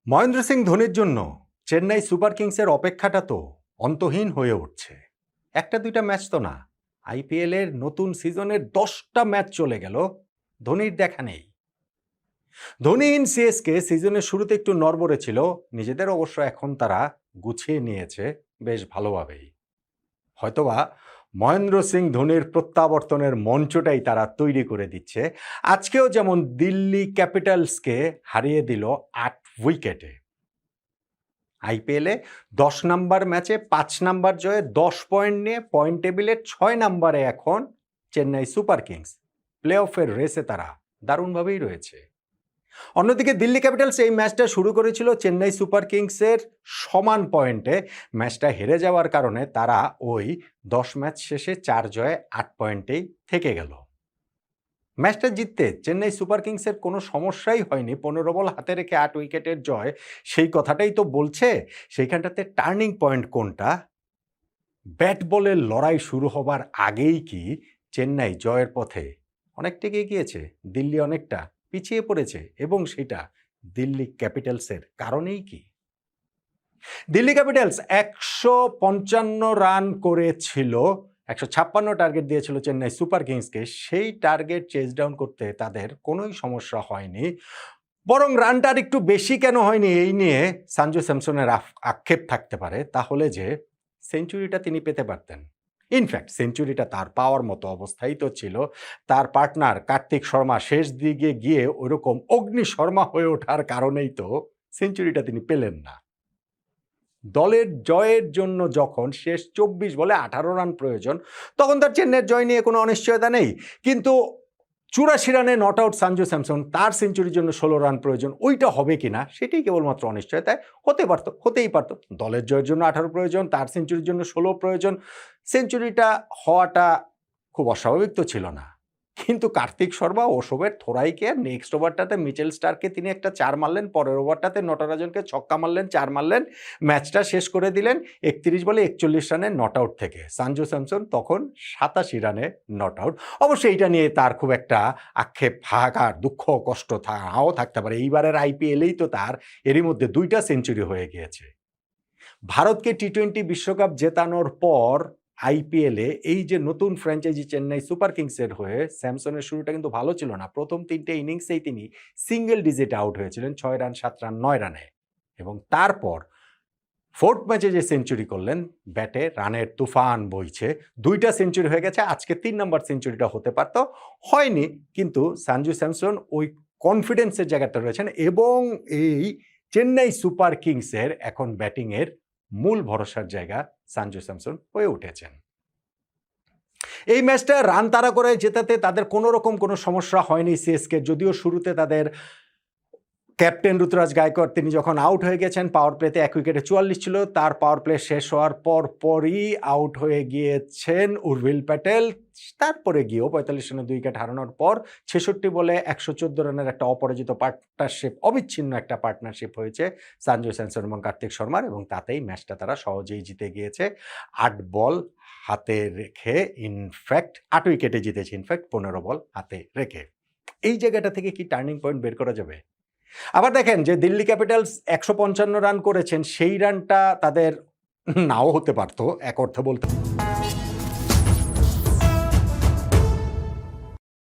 মহেন্দ্র সিং ধোনির জন্য চেন্নাই সুপার কিংসের অপেক্ষাটা তো অন্তহীন হয়ে উঠছে। একটা দুইটা ম্যাচ তো না, আইপিএল এর নতুন সিজনের 10টা ম্যাচ চলে গেল, ধোনির দেখা নেই। ধোনি সিএসকে সিজনের শুরুতে একটু নড়বড়ে ছিল, নিজেদের অবশ্য এখন তারা গুছিয়ে নিয়েছে বেশ ভালোভাবেই। হয়তোবা মহেন্দ্র সিং ধোনির প্রত্যাবর্তনের মঞ্চটাই তারা তৈরি করে দিচ্ছে। আজকেও যেমন দিল্লি ক্যাপিটালসকে হারিয়ে দিল 8 উইকেটে। আইপিএলে 10 নাম্বার ম্যাচে 5 নাম্বার জয়ে 10 পয়েন্ট নিয়ে পয়েন্ট টেবিলে 6 নাম্বারে এখন চেন্নাই সুপার কিংস। প্লে অফের রেসে তারা দারুণভাবেই রয়েছে। অন্যদিকে দিল্লি ক্যাপিটালস এই ম্যাচটা শুরু করেছিল চেন্নাই সুপার কিংসের সমান পয়েন্টে। ম্যাচটা হেরে যাওয়ার কারণে তারা ওই 10 ম্যাচ শেষে 4 জয়ে 8 পয়েন্টেই থেকে গেল। ম্যাচটা জিততে চেন্নাই সুপার কিংসের কোনো সমস্যাই হয়নি। 15 বল হাতে রেখে 8 উইকেটের জয়, সেই কথাটাই তো বলছে। সেইখানটাতে টার্নিং পয়েন্ট কোনটা? ব্যাট বলের লড়াই শুরু হবার আগেই কি চেন্নাই জয়ের পথে অনেকটা এগিয়ে গিয়েছে, দিল্লি অনেকটা পিছিয়ে পড়েছে, এবং সেটা দিল্লি ক্যাপিটালসের কারণেই কি? দিল্লি ক্যাপিটালস 155 রান করেছিল, 156 টার্গেট দিয়েছিল চেন্নাই সুপার কিংসকে। সেই টার্গেট চেজ ডাউন করতে তাদের কোনোই সমস্যা হয়নি, বরং রানটা আর একটু বেশি কেন হয়নি এই নিয়ে সঞ্জু স্যামসনের আক্ষেপ থাকতে পারে। তাহলে যে সেঞ্চুরিটা তিনি পেতে পারতেন, ইনফ্যাক্ট সেঞ্চুরিটা তার পাওয়ার মতো অবস্থাই তো ছিল। তার পার্টনার কার্তিক শর্মা শেষ দিকে গিয়ে ওইরকম অগ্নি শর্মা হয়ে ওঠার কারণেই তো সেঞ্চুরিটা তিনি পেলেন না। দলের জয়ের জন্য যখন শেষ 24 বলে 18 রান প্রয়োজন, তখন তার চেন্নাইয়ের জয় নিয়ে কোনো অনিশ্চয়তা নেই। কিন্তু 84 রানে নট আউট সঞ্জু স্যামসন, তার সেঞ্চুরির জন্য 16 রান প্রয়োজন, ওইটা হবে কিনা সেটাই কেবলমাত্র অনিশ্চয়তায়। হতেই পারতো দলের জয়ের জন্য 18 প্রয়োজন, তার সেঞ্চুরির জন্য 16 প্রয়োজন। সেঞ্চুরিটা হওয়াটা খুব অস্বাভাবিক তো ছিল না। কিন্তু কার্তিক শর্মা ওসবের থোড়াইকে নেক্সট ওভারটাতে মিচেল স্টার্ককে তিনি একটা 4 মারলেন, পরের ওভারটাতে নটরাজনকে ছক্কা মারলেন, 4 মারলেন, ম্যাচটা শেষ করে দিলেন 31 বলে 41 রানে নট আউট থেকে। সঞ্জু স্যামসন তখন 87 রানে নট আউট। অবশ্যই এইটা নিয়ে তার খুব একটা আক্ষেপ, হাহাকার, দুঃখ, কষ্ট নাও থাকতে পারে। এইবারের আইপিএলেই তো তার এরই মধ্যে 2টা সেঞ্চুরি হয়ে গিয়েছে। ভারতকে টি20 বিশ্বকাপ জেতানোর পর আইপিএলে এই যে নতুন ফ্র্যাঞ্চাইজি চেন্নাই সুপার কিংসের হয়ে স্যামসনের শুরুটা কিন্তু ভালো ছিল না। প্রথম 3টে ইনিংসেই তিনি সিঙ্গেল ডিজিট আউট হয়েছিলেন, 6 রান, 7 রান, 9 রানে। এবং তারপর 4th ম্যাচে যে সেঞ্চুরি করলেন, ব্যাটে রানের তুফান বইছে, 2টা সেঞ্চুরি হয়ে গেছে। আজকে 3 নম্বর সেঞ্চুরিটা হতে পারত, হয়নি। কিন্তু সঞ্জু স্যামসন ওই কনফিডেন্সের জায়গাটা রয়েছেন, এবং এই চেন্নাই সুপার কিংসের এখন ব্যাটিংয়ের মূল ভরসার জায়গা সঞ্জু স্যামসন হয়ে উঠেছেন। এই ম্যাচটা রান তাড়া করে জেতাতে তাদের কোনো রকম কোনো সমস্যা হয়নি সিএসকে। যদিও শুরুতে তাদের ক্যাপ্টেন ঋতুরাজ গায়কোয়াড় তিনি যখন আউট হয়ে গেছেন, পাওয়ার প্লেতে 1 উইকেটে 44 ছিল, তার পাওয়ার প্লে শেষ হওয়ার পরই আউট হয়ে গিয়েছেন উর্ভিল প্যাটেল। তারপরে গিয়েও 45 রানে 2 উইকেট হারানোর পর 66 বলে 114 রানের একটা অপরাজিত পার্টনারশিপ, অবিচ্ছিন্ন একটা পার্টনারশিপ হয়েছে সঞ্জু স্যামসন এবং কার্তিক শর্মার, এবং তাতেই ম্যাচটা তারা সহজেই জিতে গিয়েছে। 8 বল হাতে রেখে, ইনফ্যাক্ট 8 উইকেটে জিতেছে, ইনফ্যাক্ট 15 বল হাতে রেখে। এই জায়গাটা থেকে কি টার্নিং পয়েন্ট বের করা যাবে? আবার দেখেন যে দিল্লি ক্যাপিটালস 155 রান করেছেন, সেই রানটা তাদের নাও হতে পারতো এক অর্থে বলতে।